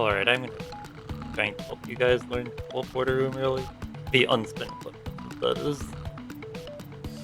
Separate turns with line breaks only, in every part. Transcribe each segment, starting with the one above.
Alright, I'm gonna try and help you guys learn teleporter room early. The unspin flip, that's what that is.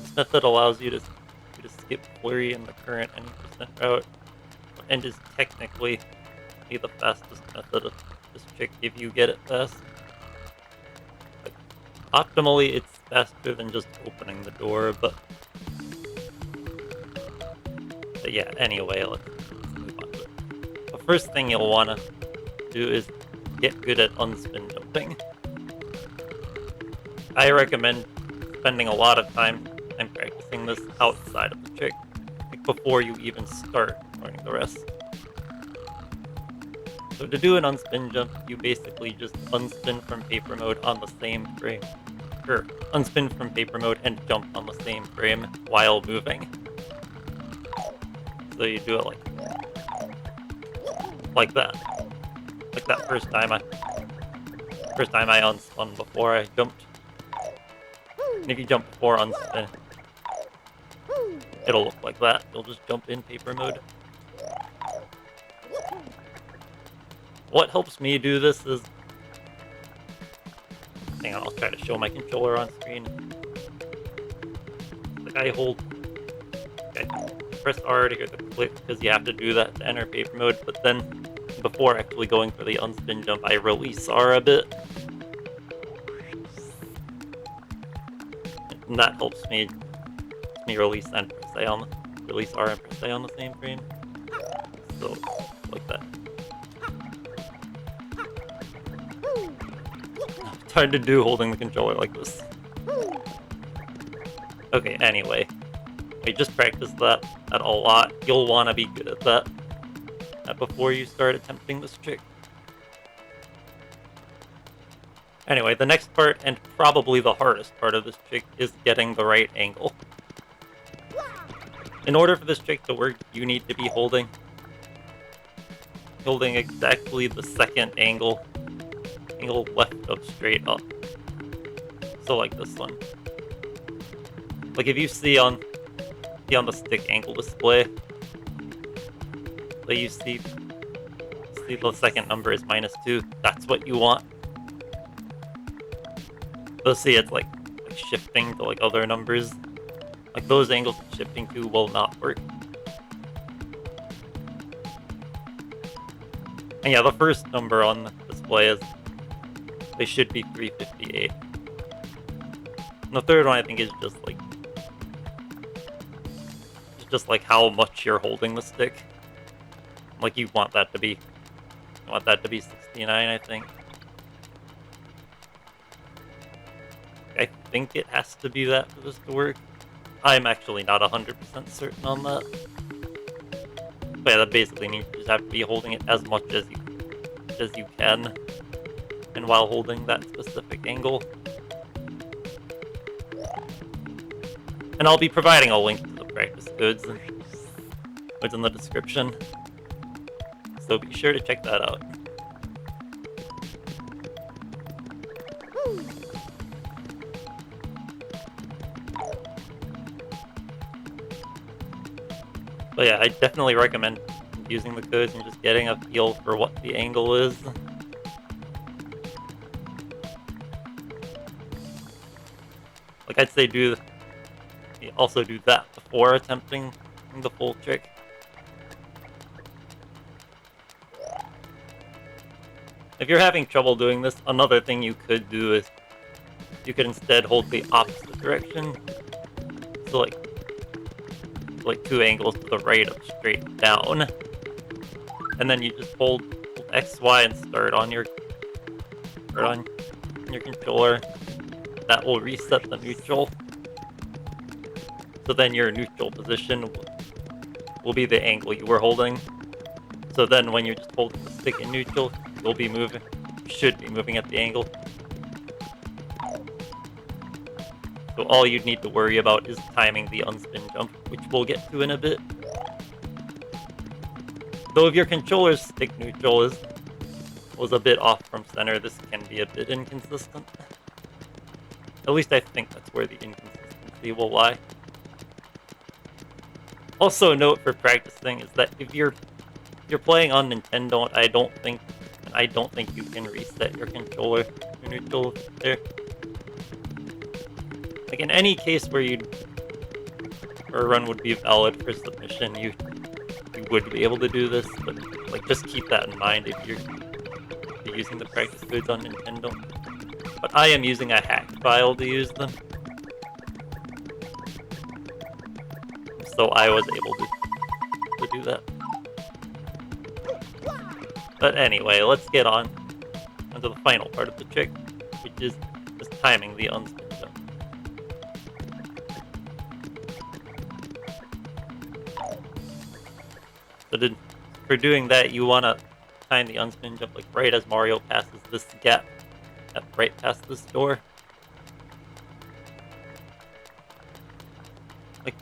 This method allows you to skip flurry in the current any percent route, and is technically the fastest method of this trick if you get it fast. Like, optimally, it's faster than just opening the door, but yeah, anyway, let's move on to it. The first thing you'll want to do is get good at unspin jumping. I recommend spending a lot of time practicing this outside of the trick, like before you even start learning the rest. So to do an unspin jump, you basically just unspin from paper mode on the same frame. Or unspin from paper mode and jump on the same frame while moving. So you do it like that. Like that first time I unspun before I jumped. And if you jump before unspin, it'll look like that. You'll just jump in paper mode. What helps me do this is... Hang on, I'll try to show my controller on screen. Like I press R to hear the click, because you have to do that to enter paper mode, but then before actually going for the unspin jump, I release R a bit. And that helps me release and press A on release R and press A on the same frame. So like that. It's hard to do holding the controller like this. Okay, anyway. We just practice that a lot. You'll want to be good at that before you start attempting this trick. Anyway, the next part, and probably the hardest part of this trick, is getting the right angle. In order for this trick to work, you need to be holding exactly the second angle left of straight up. So like this one. Like if you see on the stick angle display, you see the second number is -2. That's what you want. So see, it's like shifting to like other numbers. Like those angles shifting to will not work. And yeah, the first number on the display they should be 358. And the third one I think is just like how much you're holding the stick. Like you want that to be 69, I think. I think it has to be that for this to work. I'm actually not 100% certain on that. But yeah, that basically means you just have to be holding it as much as you can, and while holding that specific angle. And I'll be providing a link to the practice codes in the description, so be sure to check that out. But yeah, I definitely recommend using the codes and just getting a feel for what the angle is. Like I'd say also do that before attempting the full trick. If you're having trouble doing this, another thing you could do is you could instead hold the opposite direction. So like two angles to the right of straight down. And then you just hold X, Y, and start on your controller. That will reset the neutral. So then your neutral position will be the angle you were holding. So then when you're just holding the stick in neutral, you should be moving at the angle. So all you'd need to worry about is timing the unspin jump, which we'll get to in a bit. Though if your controller's stick neutral was a bit off from center, this can be a bit inconsistent. At least I think that's where the inconsistency will lie. Also, a note for practicing is that if you're playing on Nintendo, I don't think an I don't think you can reset your controller, your neutral there. Like in any case where a run would be valid for submission, you would be able to do this, but like just keep that in mind if you're using the practice codes on Nintendo. But I am using a hack file to use them, so I was able to do that. But anyway, let's get on to the final part of the trick, which is just timing the unspin jump. So for doing that, you want to time the unspin jump like right as Mario passes this gap, right past this door. Like,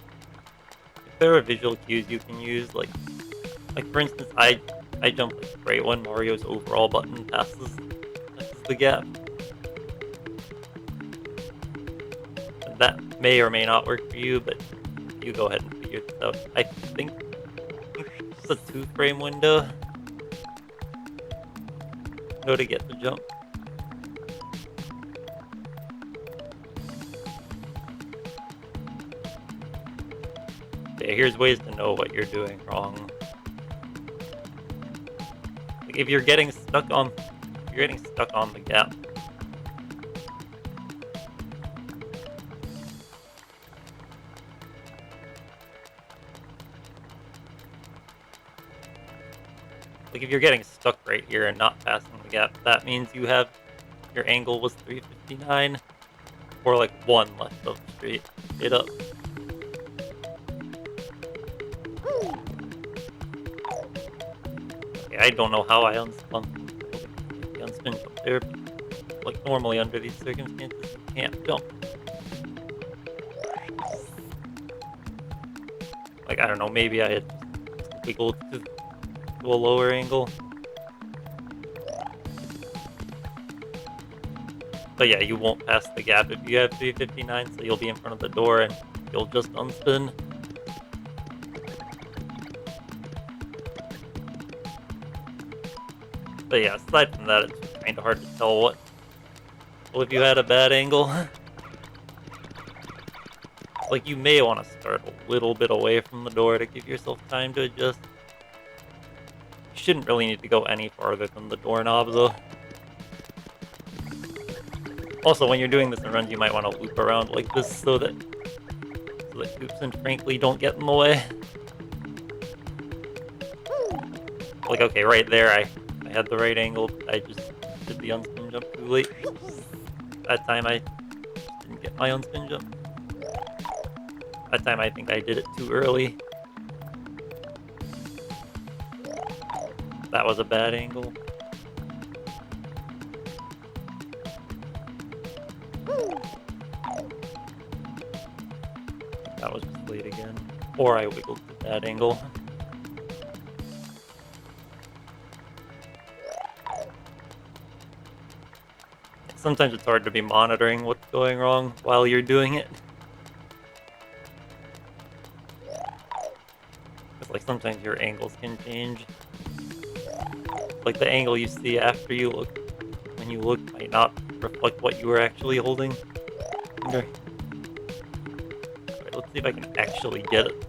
if there are visual cues you can use, like for instance, I jump like right when Mario's overall button passes the gap. And that may or may not work for you, but you go ahead and figure this out. I think it's a 2-frame window to get the jump. Okay, here's ways to know what you're doing wrong. Like if you're getting stuck on the gap. Like if you're getting stuck right here and not passing the gap, that means your angle was 359, or like 1 left of straight up. Okay, I don't know how I unspun the unspin jump there. Like normally under these circumstances, you can't jump. Like I don't know, maybe I had just wiggled to a lower angle. But yeah, you won't pass the gap if you have 359, so you'll be in front of the door and you'll just unspin. But yeah, aside from that, it's kind of hard to tell if you had a bad angle. Like you may want to start a little bit away from the door to give yourself time to adjust. You shouldn't really need to go any farther than the doorknob though. Also, when you're doing this in runs, you might want to loop around like this so that Hoops and Frankly don't get in the way. Like, okay, right there, I had the right angle. I just did the unspin jump too late. That time I didn't get my unspin jump. That time I think I did it too early. That was a bad angle. That was just late again. Or I wiggled to that angle. Sometimes it's hard to be monitoring what's going wrong while you're doing it. Because like sometimes your angles can change. Like the angle you see after you look, when you look, might not reflect what you were actually holding. Okay. Alright, let's see if I can actually get it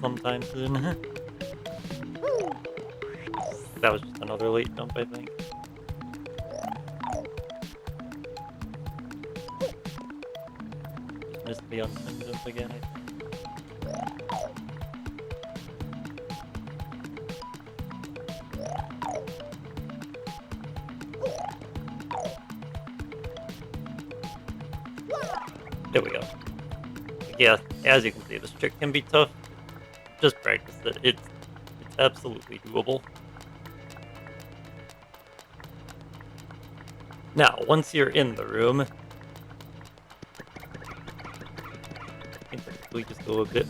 sometime soon. That was just another late jump, I think. Just missed the unspin jump again, I think. There we go. Yeah, as you can see, this trick can be tough. Just practice it. It's absolutely doable. Now, once you're in the room, you can typically just go a bit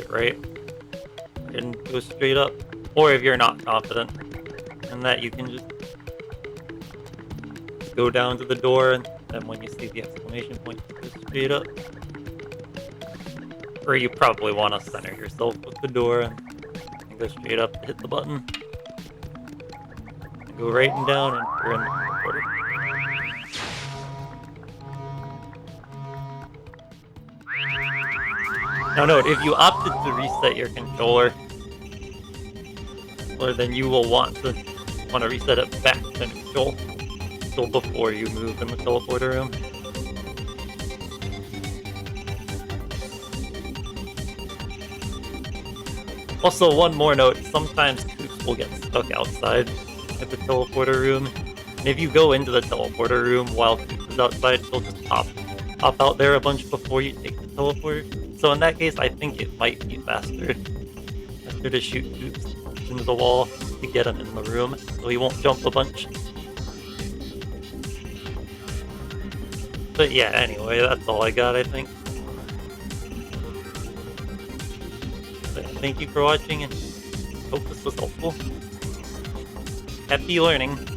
right and go straight up. Or if you're not confident in that, you can just go down to the door, and then when you see the exclamation point, go straight up. Or you probably want to center yourself with the door and go straight up, hit the button, and Go right and down, and you're in the teleporter. Now note, if you opted to reset your controller, well, then you will want to reset it back to neutral still before you move in the teleporter room. Also, one more note, sometimes Koops will get stuck outside at the teleporter room, and if you go into the teleporter room while Koops is outside, he'll just pop out there a bunch before you take the teleporter. So in that case, I think it might be faster to shoot Koops into the wall to get him in the room, so he won't jump a bunch. But yeah, anyway, that's all I got, I think. But thank you for watching, and hope this was helpful. Happy learning!